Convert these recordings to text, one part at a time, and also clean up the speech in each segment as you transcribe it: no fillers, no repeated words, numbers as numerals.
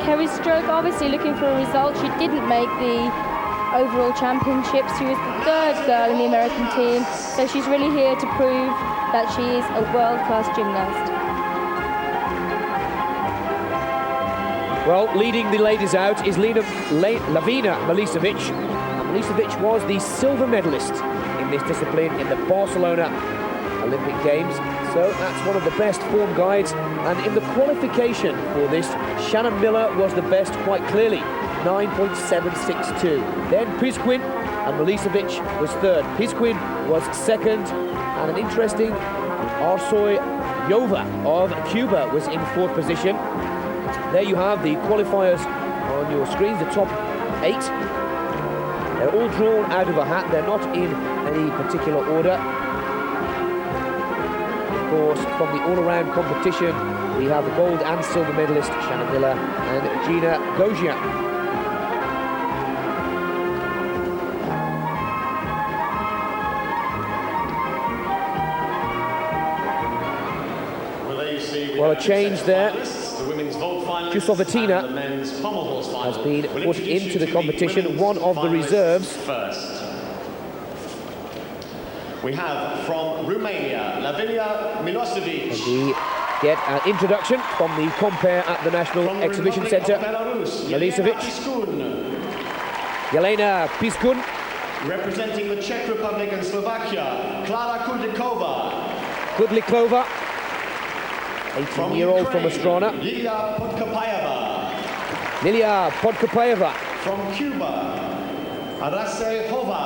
Kerry's stroke, obviously looking for a result. She didn't make the overall championships. She was the third girl in the American team, so she's really here to prove that she is a world-class gymnast. Well, leading the ladies out is Lavina Milosovici. Milosovici was the silver medalist in this discipline in the Barcelona Olympic Games. So that's one of the best form guides. And in the qualification for this, Shannon Miller was the best quite clearly, 9.762. Then Piskun and Milosovici was third. Piskun was second, and an interesting Arsoyova of Cuba was in fourth position. There you have the qualifiers on your screens, the top 8. They're all drawn out of a hat. They're not in any particular order. Of course, from the all-around competition, we have the gold and silver medalist Shannon Miller and Gina Gogean. Well, a change there. Milosovici has been put into the competition, one of the reserves. We have from Romania, Lilia Milosovici. We get an introduction from the compere at the National Exhibition Centre. Milosovici. Jelena Piskun. Representing the Czech Republic and Slovakia, Klára Kudlikova. 18-year-old from Astrana. Lilia Podkopayeva. Lilia Podkopayeva. From Cuba, Arasehova.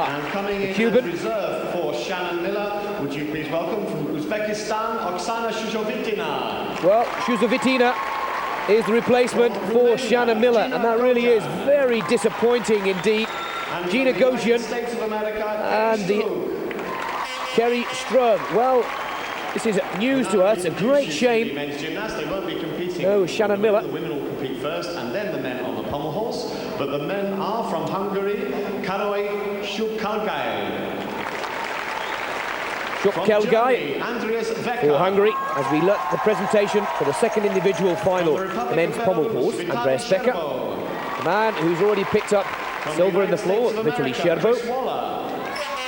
And coming in Cuban. as reserve for Shannon Miller, would you please welcome from Uzbekistan, Oksana Shuzovitina. Well, Shuzovitina is the replacement for Shannon Miller, and that really is very disappointing indeed. Gina Gogean and the Kerry Strug. Well, this is news to us, a great shame. No, Shannon Miller. The women will compete first, and then the men on the pommel horse. But the men are from Hungary, Karoly Shukkelgai. Shukkelgai for Hungary, as we look at the presentation for the second individual final, the men's pommel horse, Andreas Becker. The man who's already picked up silver in the floor, Vitaly Sherbo.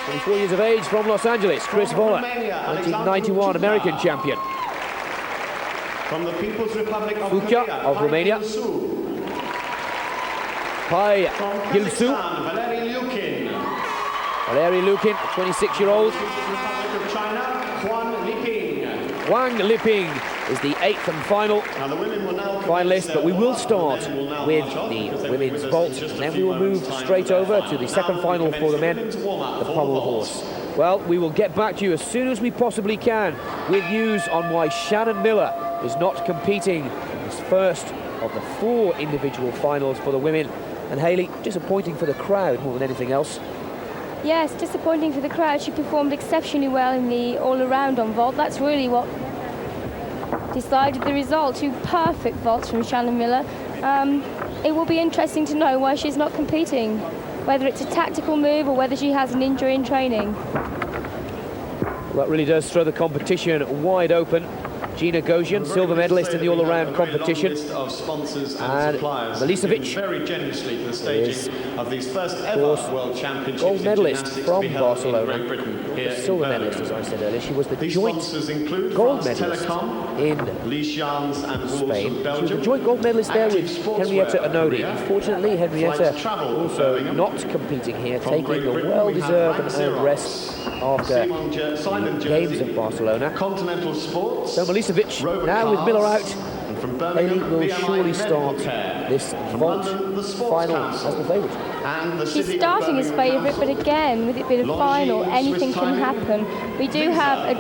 24 years of age from Los Angeles, Chris Voller, 1991 American champion. From the People's Republic of Korea of Romania. Pai Gilsu. Valeri Lukin, 26-year-old. Wang Liping is the 8th and final finalist, but we will start with the women's vault, and then we will move straight over to the second final for the men, the pommel horse. Well, we will get back to you as soon as we possibly can with news on why Shannon Miller is not competing in this first of the 4 individual finals for the women. And Hayley, disappointing for the crowd more than anything else. Yes, disappointing for the crowd. She performed exceptionally well in the all-around on vault. That's really what decided the result. 2 perfect vaults from Shannon Miller. It will be interesting to know why she's not competing, whether it's a tactical move or whether she has an injury in training. Well, that really does throw the competition wide open. Gina Gogean, silver medalist in the all-around competition, and Milosovici very generously for the staging of these first ever World Championships gold medalist from in Barcelona, here silver medalist, as I said earlier. She was the joint gold medalist in Spain. She was the joint gold medalist there with Henrietta Anodi. Unfortunately, Henrietta also not competing here, taking a well-deserved and earned rest after the Games of Barcelona. Continental sports. So Milosovici, now with Miller out, Hayley will surely start this vault final as the favourite. She's starting as favourite, but again, with it being a final, anything can happen. We do have a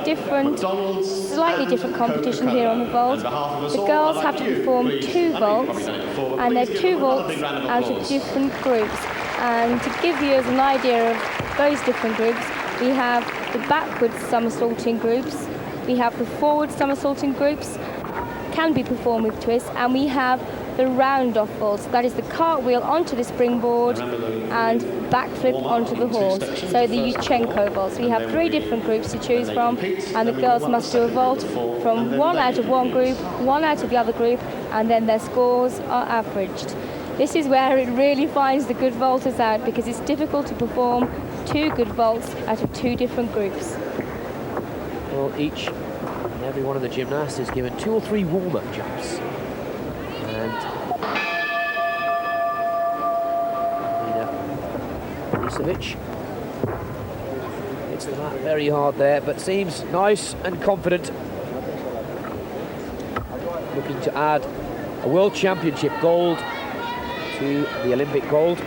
slightly different competition here on the vault. The girls have to perform 2 vaults, and they're 2 vaults out of different groups. And to give you an idea of those different groups, we have the backwards somersaulting groups, we have the forward somersaulting groups, can be performed with twists, and we have the round-off vault. That is the cartwheel onto the springboard and backflip onto the horse. So the Yurchenko vault. So we have 3 different groups to choose from, and the girls must do a vault from 1 out of one group, 1 out of the other group, and then their scores are averaged. This is where it really finds the good vaulters out, because it's difficult to perform 2 good vaults out of 2 different groups. Well, each and every one of the gymnasts is given 2 or 3 warm-up jumps. And Milosovici hits the mat very hard there, but seems nice and confident. Looking to add a World Championship gold to the Olympic gold.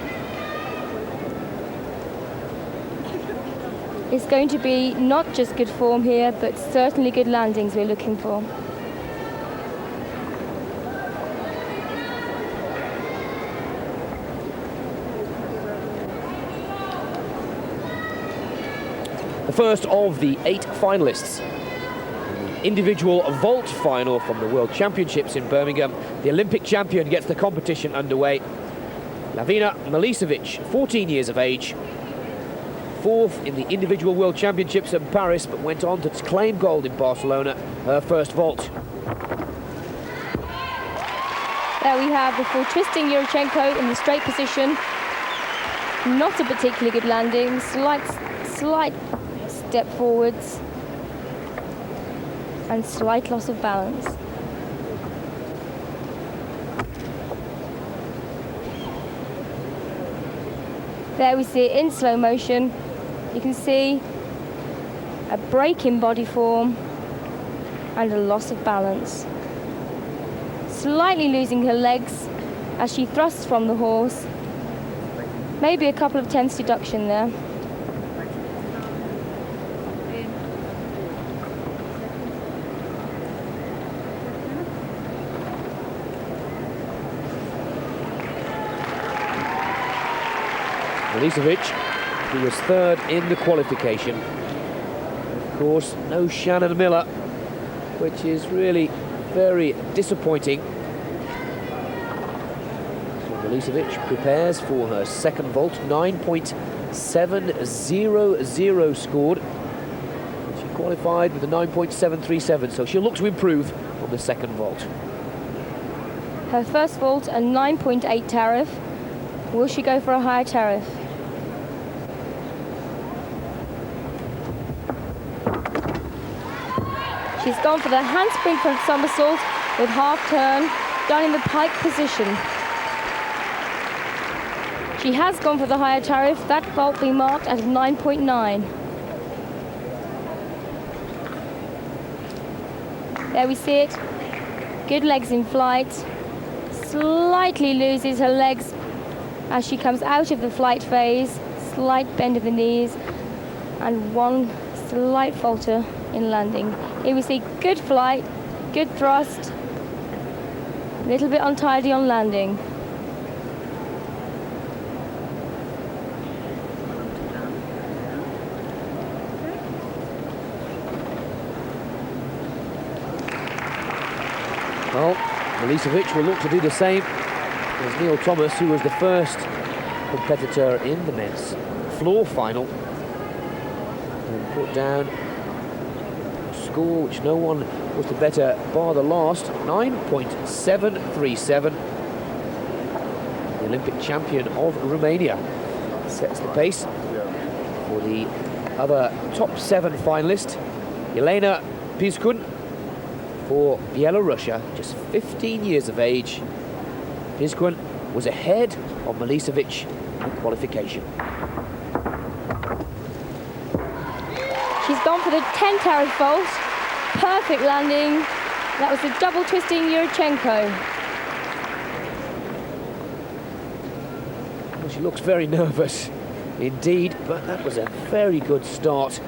It's going to be not just good form here, but certainly good landings we're looking for. The first of the 8 finalists. The individual vault final from the World Championships in Birmingham. The Olympic champion gets the competition underway. Lilia Milosovici, 14 years of age. 4th in the individual World Championships in Paris, but went on to claim gold in Barcelona, her first vault. There we have the full twisting Yurchenko in the straight position. Not a particularly good landing, slight step forwards, and slight loss of balance. There we see it in slow motion. You can see a break in body form and a loss of balance. Slightly losing her legs as she thrusts from the horse. Maybe a couple of tenths deduction there. Milosovici, who was 3rd in the qualification. Of course, no Shannon Miller, which is really very disappointing. So Milosovici prepares for her second vault, 9.700 scored. She qualified with a 9.737, so she'll look to improve on the second vault. Her first vault, a 9.8 tariff. Will she go for a higher tariff? She's gone for the handspring front somersault with half turn, done in the pike position. She has gone for the higher tariff, that vault being marked at 9.9. There we see it. Good legs in flight. Slightly loses her legs as she comes out of the flight phase. Slight bend of the knees and one slight falter in landing. Here we see good flight, good thrust, a little bit untidy on landing. Well, Milosovici will look to do the same as Neil Thomas, who was the first competitor in the men's floor final, and put down a score which no one was the better bar the last, 9.737. The Olympic champion of Romania sets the pace for the other top 7 finalists. Elena Piskun for Belarus, just 15 years of age. Piskun was ahead of Milosovici in qualification. She's gone for the 10 tariff vault. Perfect landing. That was the double twisting Yurchenko. Well, she looks very nervous indeed, but that was a very good start